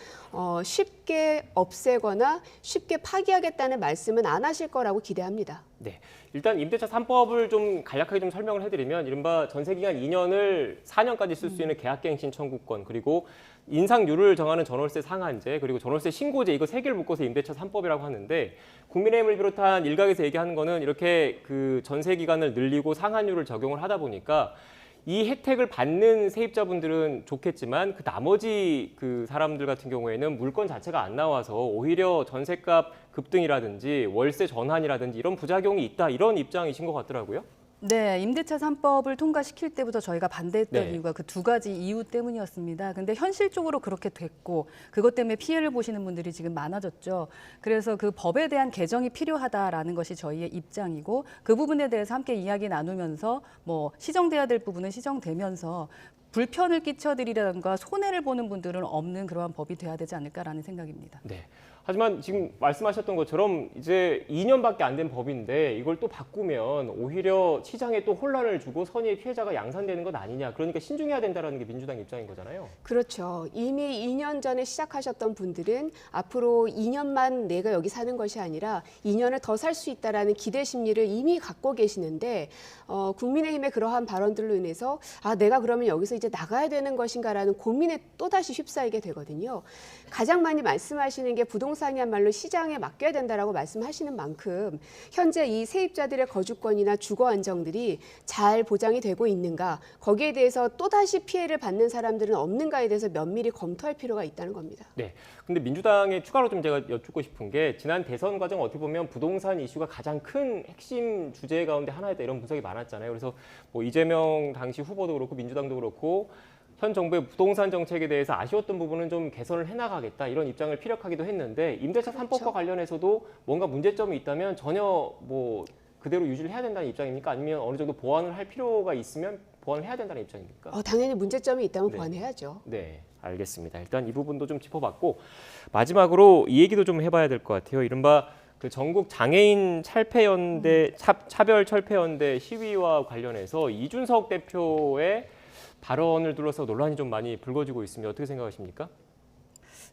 쉽게 없애거나 쉽게 파기하겠다는 말씀은 안 하실 거라고 기대합니다. 네, 일단 임대차 3법을 좀 간략하게 좀 설명을 해드리면 이른바 전세기간 2년을 4년까지 쓸 수 있는 계약갱신 청구권 그리고 인상률을 정하는 전월세 상한제 그리고 전월세 신고제 이거 세 개를 묶어서 임대차 3법이라고 하는데 국민의힘을 비롯한 일각에서 얘기하는 거는 이렇게 그 전세 기간을 늘리고 상한율을 적용을 하다 보니까 이 혜택을 받는 세입자분들은 좋겠지만 그 나머지 그 사람들 같은 경우에는 물건 자체가 안 나와서 오히려 전세값 급등이라든지 월세 전환이라든지 이런 부작용이 있다 이런 입장이신 것 같더라고요. 네, 임대차 3법을 통과시킬 때부터 저희가 반대했던 네. 이유가 그 두 가지 이유 때문이었습니다. 근데 현실적으로 그렇게 됐고 그것 때문에 피해를 보시는 분들이 지금 많아졌죠. 그래서 그 법에 대한 개정이 필요하다라는 것이 저희의 입장이고 그 부분에 대해서 함께 이야기 나누면서 뭐 시정돼야 될 부분은 시정되면서 불편을 끼쳐드리라든가 손해를 보는 분들은 없는 그러한 법이 돼야 되지 않을까라는 생각입니다. 네. 하지만 지금 말씀하셨던 것처럼 이제 2년밖에 안 된 법인데 이걸 또 바꾸면 오히려 시장에 또 혼란을 주고 선의의 피해자가 양산되는 것 아니냐. 그러니까 신중해야 된다는 게 민주당 입장인 거잖아요. 그렇죠. 이미 2년 전에 시작하셨던 분들은 앞으로 2년만 내가 여기 사는 것이 아니라 2년을 더 살 수 있다라는 기대 심리를 이미 갖고 계시는데 국민의힘의 그러한 발언들로 인해서 내가 그러면 여기서 이제 나가야 되는 것인가라는 고민에 또다시 휩싸이게 되거든요. 가장 많이 말씀하시는 게 부동산이야말로 시장에 맡겨야 된다라고 말씀하시는 만큼 현재 이 세입자들의 거주권이나 주거 안정들이 잘 보장이 되고 있는가, 거기에 대해서 또다시 피해를 받는 사람들은 없는가에 대해서 면밀히 검토할 필요가 있다는 겁니다. 네. 근데 민주당의 추가로 좀 제가 여쭙고 싶은 게 지난 대선 과정 어떻게 보면 부동산 이슈가 가장 큰 핵심 주제 가운데 하나였다 이런 분석이 많았잖아요. 그래서 뭐 이재명 당시 후보도 그렇고 민주당도 그렇고 현 정부의 부동산 정책에 대해서 아쉬웠던 부분은 좀 개선을 해나가겠다 이런 입장을 피력하기도 했는데 임대차 3법과 관련해서도 뭔가 문제점이 있다면 전혀 뭐 그대로 유지를 해야 된다는 입장입니까? 아니면 어느 정도 보완을 할 필요가 있으면 보완을 해야 된다는 입장입니까? 당연히 문제점이 있다면 네. 보완해야죠. 네, 알겠습니다. 일단 이 부분도 좀 짚어봤고 마지막으로 이 얘기도 좀 해봐야 될 것 같아요. 이른바 그 전국 장애인 철폐연대 차별 철폐연대 시위와 관련해서 이준석 대표의 발언을 둘러서 논란이 좀 많이 불거지고 있습니다. 어떻게 생각하십니까?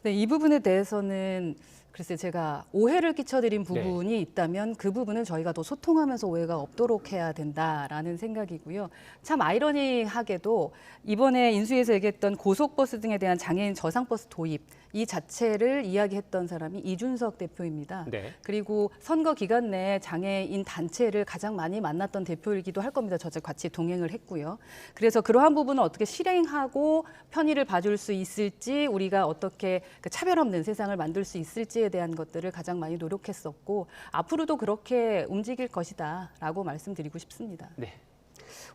네, 이 부분에 대해서는 글쎄 제가 오해를 끼쳐드린 부분이 있다면 그 부분은 저희가 더 소통하면서 오해가 없도록 해야 된다라는 생각이고요. 참 아이러니하게도 이번에 인수위에서 얘기했던 고속버스 등에 대한 장애인 저상버스 도입 이 자체를 이야기했던 사람이 이준석 대표입니다. 네. 그리고 선거 기간 내에 장애인 단체를 가장 많이 만났던 대표이기도 할 겁니다. 저도 같이 동행을 했고요. 그래서 그러한 부분을 어떻게 실행하고 편의를 봐줄 수 있을지 우리가 어떻게 그 차별 없는 세상을 만들 수 있을지에 대한 것들을 가장 많이 노력했었고 앞으로도 그렇게 움직일 것이다라고 말씀드리고 싶습니다. 네.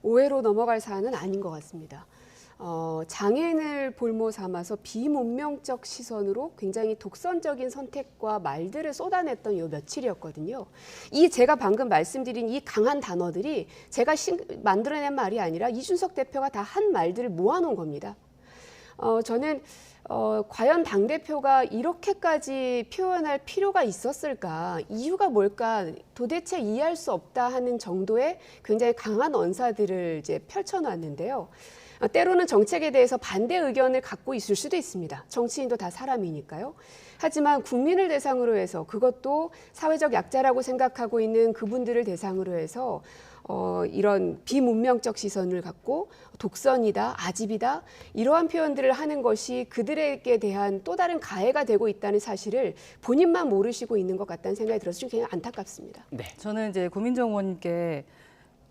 오해로 넘어갈 사안은 아닌 것 같습니다. 장애인을 볼모 삼아서 비문명적 시선으로 굉장히 독선적인 선택과 말들을 쏟아냈던 요 며칠이었거든요. 이 제가 방금 말씀드린 이 강한 단어들이 제가 만들어낸 말이 아니라 이준석 대표가 다 한 말들을 모아놓은 겁니다. 저는 과연 당대표가 이렇게까지 표현할 필요가 있었을까? 이유가 뭘까? 도대체 이해할 수 없다 하는 정도의 굉장히 강한 언사들을 이제 펼쳐놨는데요. 때로는 정책에 대해서 반대 의견을 갖고 있을 수도 있습니다. 정치인도 다 사람이니까요. 하지만 국민을 대상으로 해서 그것도 사회적 약자라고 생각하고 있는 그분들을 대상으로 해서 이런 비문명적 시선을 갖고 독선이다, 아집이다 이러한 표현들을 하는 것이 그들에게 대한 또 다른 가해가 되고 있다는 사실을 본인만 모르시고 있는 것 같다는 생각이 들어서 좀 굉장히 안타깝습니다. 네. 저는 이제 고민정 의원님께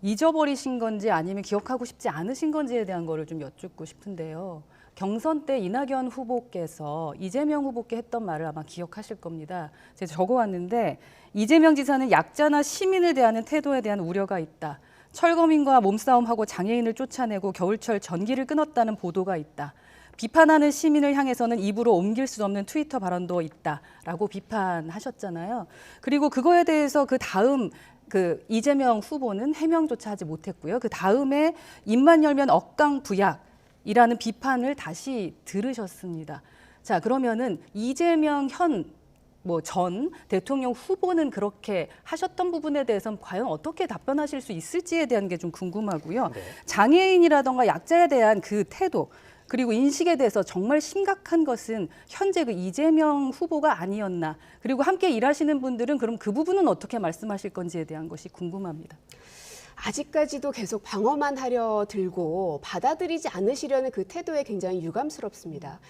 잊어버리신 건지 아니면 기억하고 싶지 않으신 건지에 대한 거를 좀 여쭙고 싶은데요. 경선 때 이낙연 후보께서 이재명 후보께 했던 말을 아마 기억하실 겁니다. 제가 적어왔는데 이재명 지사는 약자나 시민을 대하는 태도에 대한 우려가 있다. 철거민과 몸싸움하고 장애인을 쫓아내고 겨울철 전기를 끊었다는 보도가 있다. 비판하는 시민을 향해서는 입으로 옮길 수 없는 트위터 발언도 있다라고 비판하셨잖아요. 그리고 그거에 대해서 그 다음 이재명 후보는 해명조차 하지 못했고요. 그 다음에 입만 열면 억강부약이라는 비판을 다시 들으셨습니다. 자, 그러면은 이재명 전 대통령 후보는 그렇게 하셨던 부분에 대해서는 과연 어떻게 답변하실 수 있을지에 대한 게 좀 궁금하고요. 네. 장애인이라던가 약자에 대한 그 태도 그리고 인식에 대해서 정말 심각한 것은 현재 그 이재명 후보가 아니었나. 그리고 함께 일하시는 분들은 그럼 그 부분은 어떻게 말씀하실 건지에 대한 것이 궁금합니다. 아직까지도 계속 방어만 하려 들고 받아들이지 않으시려는 그 태도에 굉장히 유감스럽습니다.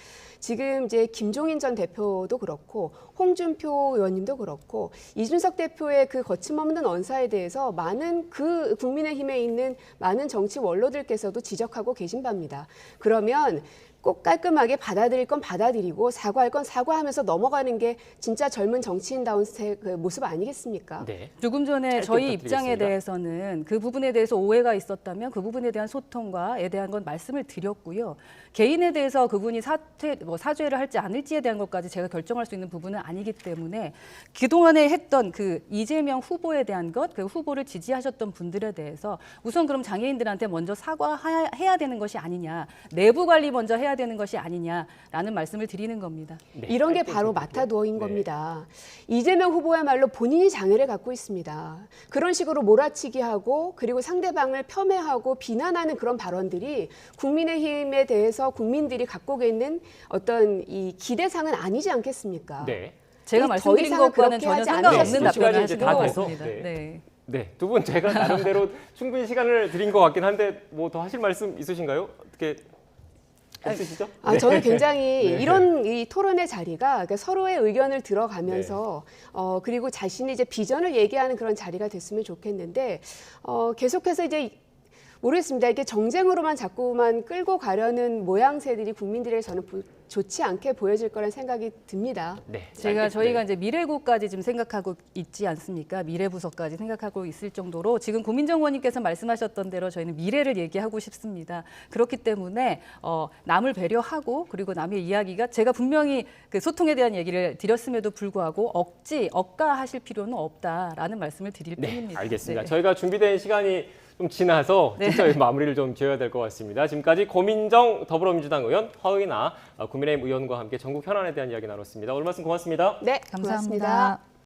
지금 이제 김종인 전 대표도 그렇고 홍준표 의원님도 그렇고 이준석 대표의 그 거침없는 언사에 대해서 많은 그 국민의힘에 있는 많은 정치 원로들께서도 지적하고 계신 바입니다. 그러면 꼭 깔끔하게 받아들일 건 받아들이고 사과할 건 사과하면서 넘어가는 게 진짜 젊은 정치인다운 그 모습 아니겠습니까? 네. 조금 전에 짧게 저희 입장에 부탁드리겠습니다. 대해서는 그 부분에 대해서 오해가 있었다면 그 부분에 대한 소통과에 대한 건 말씀을 드렸고요. 개인에 대해서 그분이 사죄를 할지 않을지에 대한 것까지 제가 결정할 수 있는 부분은 아니기 때문에 그동안에 했던 그 이재명 후보에 대한 것, 그 후보를 지지하셨던 분들에 대해서 우선 그럼 장애인들한테 먼저 사과해야 되는 것이 아니냐, 내부 관리 먼저 해야 되는 것이 아니냐라는 말씀을 드리는 겁니다. 네, 이런 게 짧게 바로 부탁드릴게요. 마타도어인 네. 겁니다. 이재명 후보야말로 본인이 장애를 갖고 있습니다. 그런 식으로 몰아치기하고 그리고 상대방을 폄훼하고 비난하는 그런 발언들이 국민의힘에 대해서 국민들이 갖고 있는 어떤 이 기대상은 아니지 않겠습니까? 네. 제가 더 말씀드린 이상은 것과는 그렇게 전혀 하지 상관없는 않으셨습니다. 답변을 시간이 이제 하시는 다 것 돼서. 같습니다. 네. 네. 네, 두 분 제가 나름대로 충분히 시간을 드린 것 같긴 한데 뭐 더 하실 말씀 있으신가요? 어떻게 없으시죠? 아, 저는 굉장히 네. 이런 이 토론의 자리가 그러니까 서로의 의견을 들어가면서 그리고 자신의 이제 비전을 얘기하는 그런 자리가 됐으면 좋겠는데 계속해서 이제 모르겠습니다. 이게 정쟁으로만 자꾸만 끌고 가려는 모양새들이 국민들에게 저는 좋지 않게 보여질 거란 생각이 듭니다. 네. 저희가 이제 미래구까지 지금 생각하고 있지 않습니까? 미래부서까지 생각하고 있을 정도로 지금 고민정 의원님께서 말씀하셨던 대로 저희는 미래를 얘기하고 싶습니다. 그렇기 때문에 남을 배려하고 그리고 남의 이야기가 제가 분명히 그 소통에 대한 얘기를 드렸음에도 불구하고 억가하실 필요는 없다라는 말씀을 드릴 네, 뿐입니다. 알겠습니다. 네. 저희가 준비된 시간이 좀 지나서 네. 진짜 마무리를 좀 지어야 될 것 같습니다. 지금까지 고민정 더불어민주당 의원, 허은하 국민의힘 의원과 함께 전국 현안에 대한 이야기 나눴습니다. 오늘 말씀 고맙습니다. 네, 감사합니다. 고맙습니다.